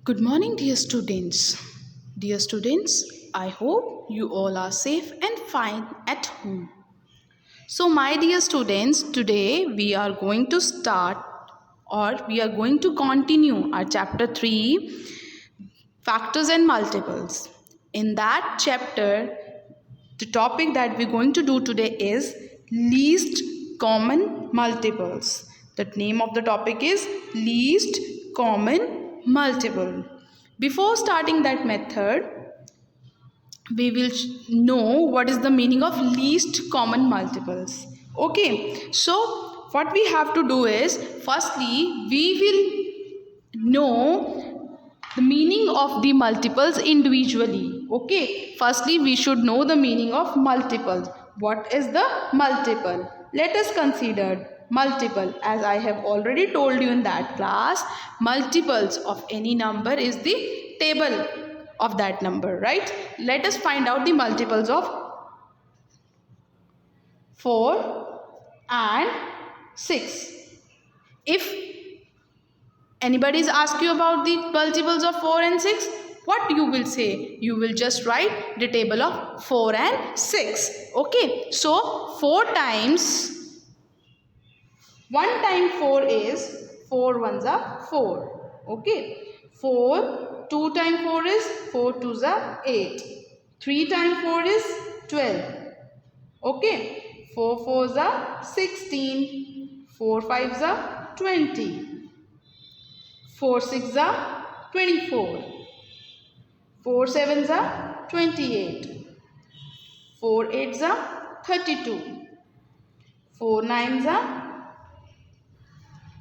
Good morning, dear students. Dear students, I hope you all are safe and fine at home. So, my dear students, today we are going to start or we are going to continue our chapter 3, Factors and Multiples. In that chapter, the topic that we're going to do today is least common multiples. The name of the topic is least common multiple. Before starting that method, we will know what is the meaning of least common multiples. Okay, so what we have to do is, firstly, we will know the meaning of the multiples individually. Okay, firstly we should know the meaning of multiples. What is the multiple? Let us consider multiple. As I have already told you in that class, multiples of any number is the table of that number, right? Let us find out the multiples of 4 and 6. If anybody is ask you about the multiples of 4 and 6, what you will say? You will just write the table of 4 and 6. Okay, so 4 times 1 time 4 is 4 ones are 4. Okay, 4 2 times 4 is 4 twos are 8. 3 times 4 is 12. Okay, 4 fours are 16. 4 fives are 20. 4 sixes are 24. 4 sevens are 28. 4 eights are 32. 4 nines are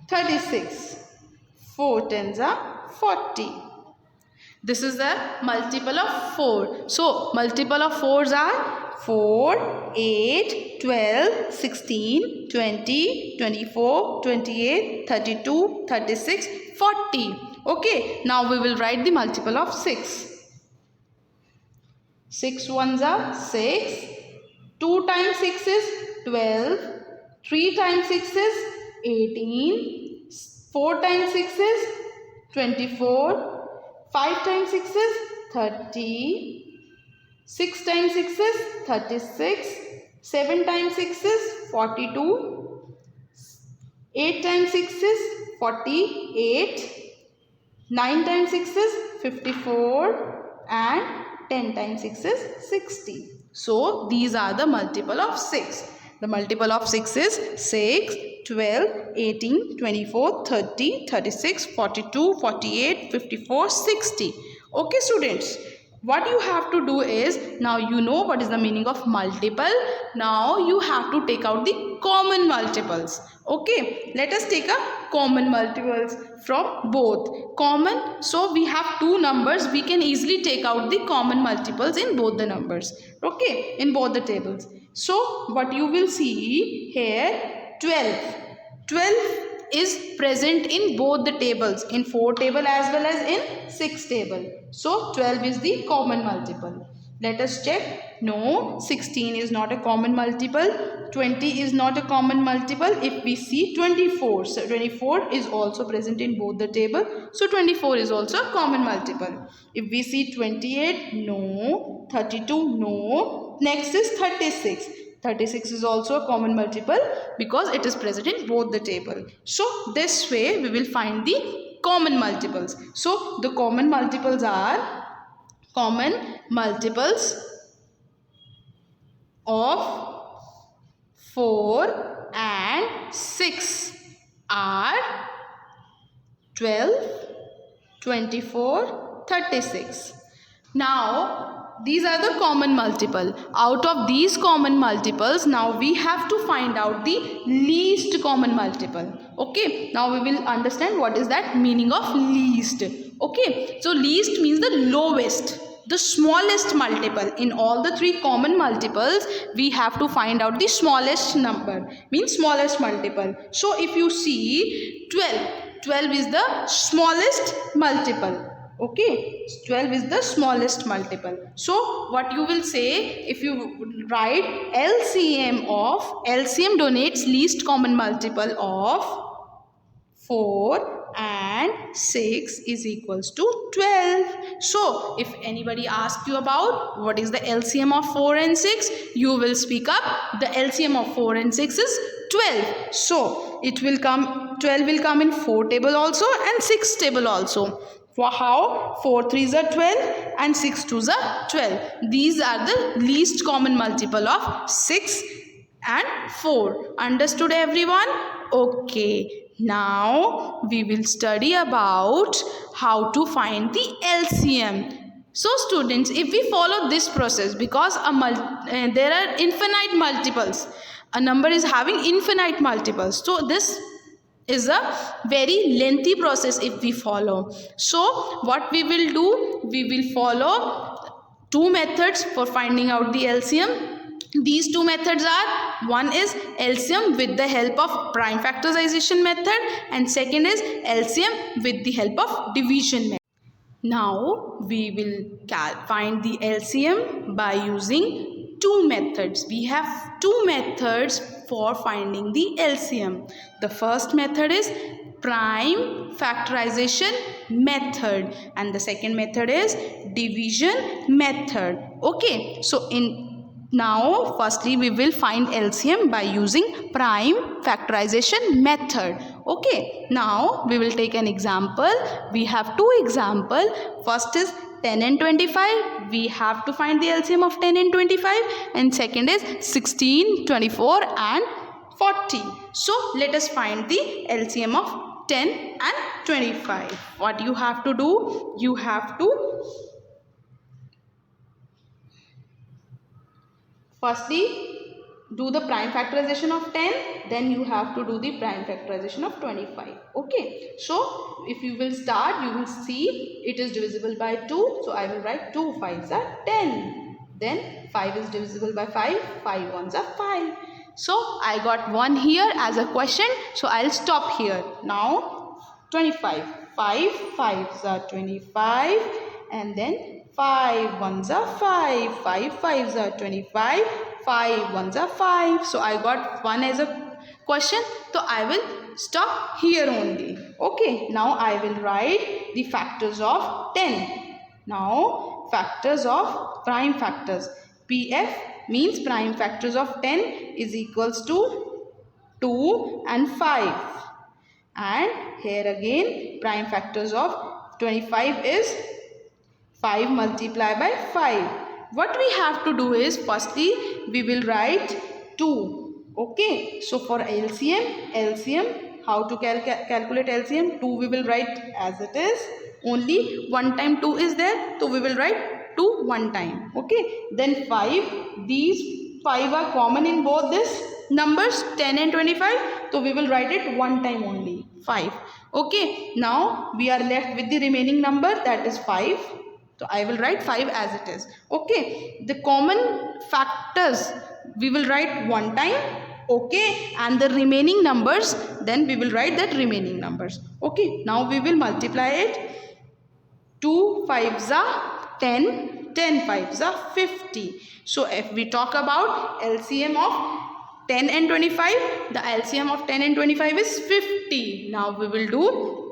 36. 4 tens are 40. This is the multiple of 4. So, multiple of 4s are 4, 8, 12, 16, 20, 24, 28, 32, 36, 40. Okay, now we will write the multiple of 6. 6 ones are 6. 2 times 6 is 12. 3 times 6 is 18. 4 times 6 is 24. 5 times 6 is 30. 6 times 6 is 36. 7 times 6 is 42. 8 times 6 is 48. 9 times 6 is 54. And 10 times 6 is 60. So, these are the multiple of 6. The multiple of 6 is 6, 12, 18, 24, 30, 36, 42, 48, 54, 60. Okay, students. What you have to do is, now you know what is the meaning of multiple. Now you have to take out the common multiples. Okay, let us take a common multiples from both. Common, so we have two numbers. We can easily take out the common multiples in both the numbers. Okay, in both the tables. So what you will see here, 12. 12 is present in both the tables, in 4 table as well as in 6 table. So 12 is the common multiple. Let us check. No, 16 is not a common multiple. 20 is not a common multiple. If we see 24, so 24 is also present in both the table. So 24 is also a common multiple. If we see 28, no. 32, no. Next is 36. 36 is also a common multiple because it is present in both the table. So this way we will find the common multiples. So the common multiples are common multiples of 4 and 6 are 12, 24, 36. Now these are the common multiple. Out of these common multiples, now we have to find out the least common multiple. Okay, now we will understand what is that meaning of least. Okay, so least means the lowest, the smallest multiple. In all the three common multiples, we have to find out the smallest number, means smallest multiple. So if you see 12 is the smallest multiple. Okay, 12 is the smallest multiple. So what you will say, if you write LCM donates least common multiple of 4 and 6 is equals to 12. So if anybody asks you about what is the LCM of 4 and 6, you will speak up the LCM of 4 and 6 is 12. So it will come, 12 will come in 4 table also and 6 table also. For how? 4 3s are 12 and 6 2s are 12. These are the least common multiple of 6 and 4. Understood everyone? Okay. Now we will study about how to find the LCM. So students, if we follow this process, because there are infinite multiples, a number is having infinite multiples. So this is a very lengthy process if we follow. So what we will do, we will follow two methods for finding out the LCM. These two methods are, one is LCM with the help of prime factorization method and second is LCM with the help of division method. Now we will find the LCM by using two methods. We have two methods for finding the LCM. The first method is prime factorization method and the second method is division method. Okay, so now firstly we will find LCM by using prime factorization method. Okay, now we will take an example. We have two examples. First is 10 and 25. We have to find the LCM of 10 and 25 and second is 16, 24 and 40. So let us find the LCM of 10 and 25. What you have to do? You have to firstly do the prime factorization of 10, then you have to do the prime factorization of 25. Okay, so if you will start, you will see it is divisible by 2. So I will write 2 5s are 10. Then 5 is divisible by 5. 5 1s are 5. So I got 1 here as a question. So I'll stop here. Now 25. 5 5s are 25 and then 5 1s are 5. 5 5s are 25. 5 1s are 5. So I got 1 as a question. So I will stop here only. Okay. Now I will write the factors of 10. Now factors of prime factors. PF means prime factors of 10 is equals to 2 and 5. And here again prime factors of 25 is 5 multiplied by 5. What we have to do is firstly we will write 2. Okay. So for LCM, how to calculate LCM? 2 we will write as it is. Only 1 time 2 is there. So we will write 2 1 time. Okay. Then 5. These 5 are common in both this numbers 10 and 25. So we will write it 1 time only. 5. Okay. Now we are left with the remaining number, that is 5. So I will write 5 as it is. Okay. The common factors we will write 1 time. Okay. And the remaining numbers, then we will write that remaining numbers. Okay. Now we will multiply it. 2 5s are 10. 10 5s are 50. So if we talk about LCM of 10 and 25, the LCM of 10 and 25 is 50. Now we will do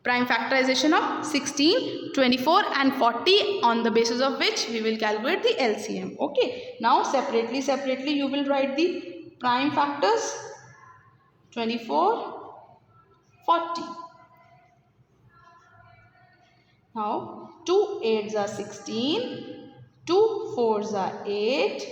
prime factorization of 16, 24 and 40 on the basis of which we will calculate the LCM. Okay. Now separately you will write the prime factors 24, 40. Now 2 8s are 16, 2 4s are 8,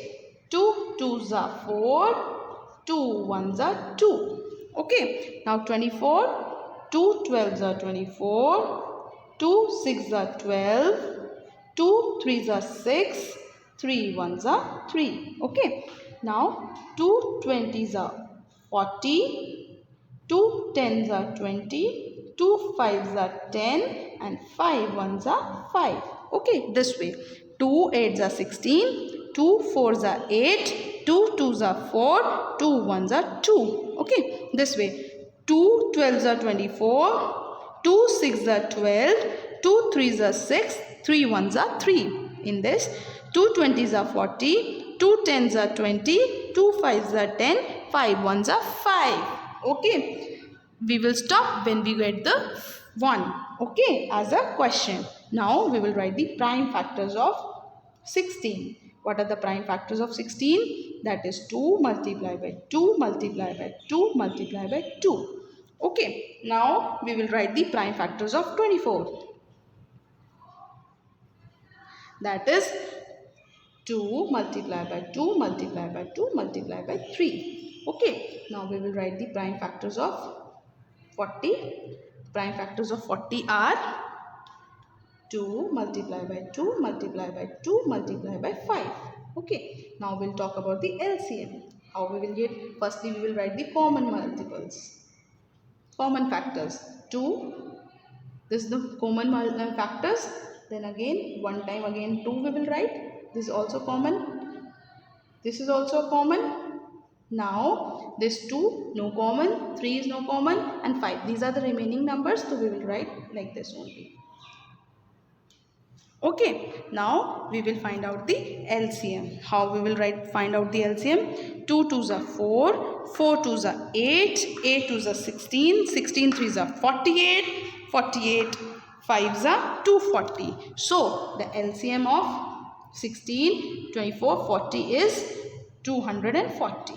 2 2s are 4, 2 1s are 2. Okay. Now 24. 2 12s are 24, 2 6s are 12, 2 3s are 6, 3 1s are 3. Okay. Now 2 20s are 40, 2 10s are 20, 2 5s are 10 and 5 1s are 5. Okay. This way. 2 8s are 16, 2 4s are 8, 2 2s are 4, 2 1s are 2. Okay. This way. 2 12s are 24, 2 6s are 12, 2 3s are 6, 3 1s are 3. In this, 2 20s are 40, 2 10s are 20, 2 5s are 10, 5 1s are 5. Okay. we will stop when we get the 1, okay, as a question. Now we will write the prime factors of 16. What are the prime factors of 16? That is 2 multiplied by 2 multiplied by 2 multiplied by 2. Okay, now we will write the prime factors of 24. That is 2 multiplied by 2 multiplied by 2 multiplied by 3. Okay, now we will write the prime factors of 40. Prime factors of 40 are 2 multiplied by 2 multiplied by 2 multiplied by 5. Okay, now we'll talk about the LCM. How we will get? Firstly, we will write the common multiples. Common factors. 2. This is the common factors. Then again, one time again 2 we will write. This is also common. This is also common. Now this 2 no common, 3 is no common, and 5. These are the remaining numbers, so we will write like this only. Okay, now we will find out the LCM. How we will find out the LCM? 2 2s are 4, 4 2s are 8, 8 2s are 16, 16 3s are 48, 48 5s are 240. So the LCM of 16, 24, 40 is 240.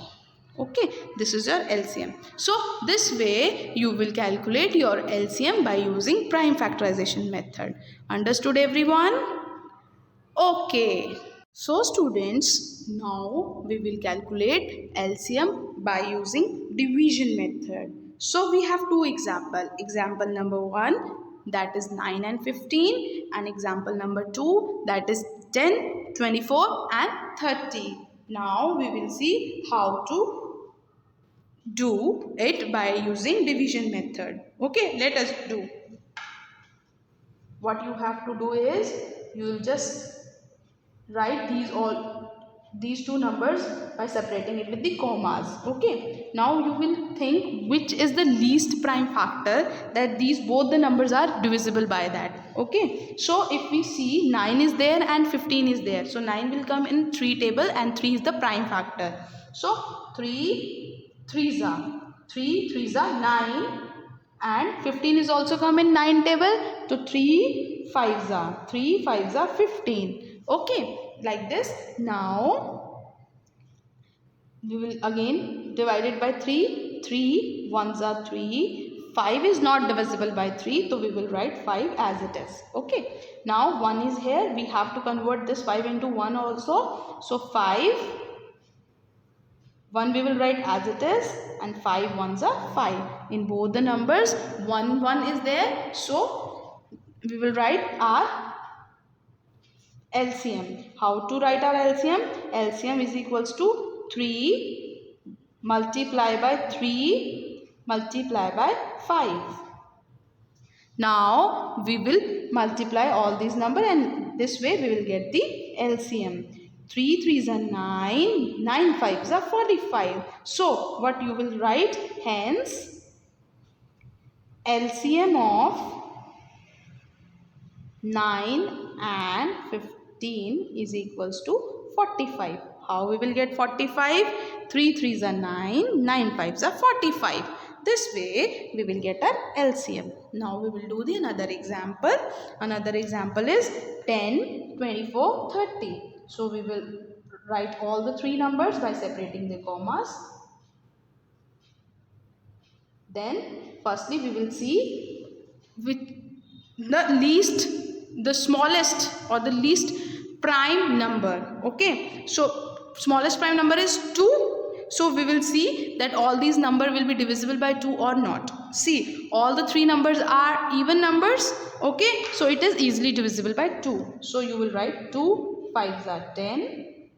Okay, this is your LCM. So this way you will calculate your LCM by using prime factorization method. Understood everyone? Okay. So students, now we will calculate LCM by using division method. So we have two examples. Example number 1, that is 9 and 15, and example number 2, that is 10, 24 and 30. Now we will see how to do it by using division method. Okay, let us do. What you have to do is you will just write these two numbers by separating it with the commas. Okay, now you will think which is the least prime factor, that both the numbers are divisible by that. Okay, so if we see 9 is there and 15 is there, so 9 will come in 3 table and 3 is the prime factor. So 3 3s are 9 and 15 is also come in 9 table, so 3 5s are 15. Okay, like this. Now we will again divide it by 3. 3 1s are 3. 5 is not divisible by 3, so we will write 5 as it is. Okay, now 1 is here, we have to convert this 5 into 1 also. So 1 we will write as it is, and 5 1s are 5. In both the numbers 1 1 is there, so we will write our LCM. How to write our LCM? LCM is equals to 3 multiplied by 3 multiplied by 5. Now we will multiply all these numbers, and this way we will get the LCM. 3 3s are 9, 9 5s are 45. So what you will write? Hence LCM of 9 and 15 is equals to 45. How we will get 45? 3 3s are 9, 9 5s are 45. This way we will get our LCM. Now we will do the another example. Another example is 10, 24, 30. So we will write all the three numbers by separating the commas. Then firstly we will see with the smallest or the least prime number. Okay, so smallest prime number is 2. So we will see that all these numbers will be divisible by 2 or not. See, all the three numbers are even numbers. Okay, so it is easily divisible by 2. So you will write 2 5s are 10,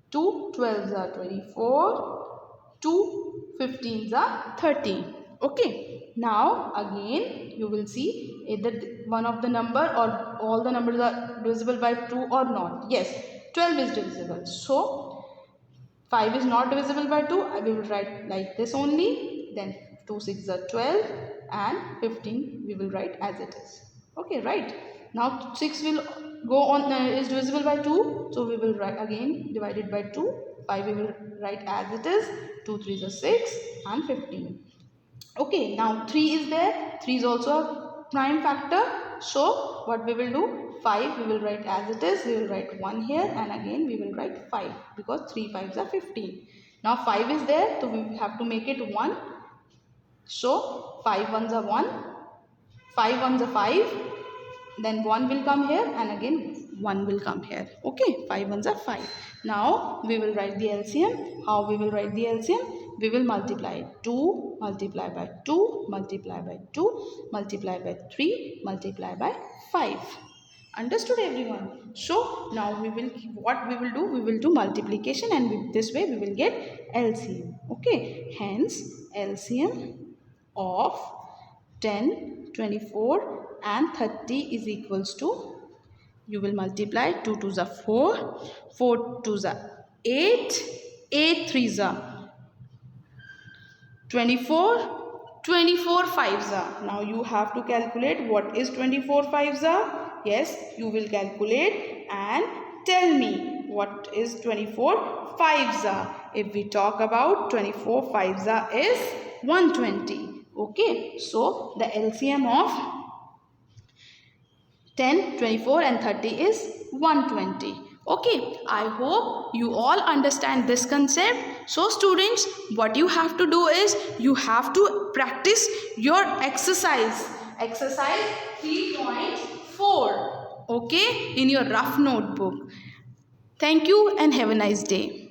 2 12s are 24, 2 15s are 30. Okay, now again you will see either one of the number or all the numbers are divisible by 2 or not. Yes, 12 is divisible. So 5 is not divisible by 2. I will write like this only. Then 2 6s are 12 and 15 we will write as it is. Okay, right. Now 6 will go on is divisible by 2, so we will write again divided by 2. 5 we will write as it is. 2 3s are 6 and 15. Okay, now 3 is there. 3 is also a prime factor. So what we will do? 5 we will write as it is. We will write 1 here, and again we will write 5 because 3 5s are 15. Now 5 is there, so we have to make it 1. So 5 ones are 1. 5 ones are 5. Then 1 will come here, and again 1 will come here. Okay, 5 ones are 5. Now we will write the LCM. How we will write the LCM? We will multiply 2 multiply by 2 multiply by 2 multiply by 3 multiply by 5. Understood, everyone? So now what we will do? We will do multiplication, and this way we will get LCM. Okay, hence LCM of 10, 24 and 30 is equals to, you will multiply 2 2s are 4, 4 2s are 8, 8 3s are 24, 24 5s are. Now you have to calculate what is 24 5s are. Yes, you will calculate and tell me what is 24 5s are. If we talk about 24 5s are is 120. Okay, so the LCM of 10, 24 and 30 is 120. Okay, I hope you all understand this concept. So students, what you have to do is you have to practice your exercise. Exercise 3.4. Okay, in your rough notebook. Thank you and have a nice day.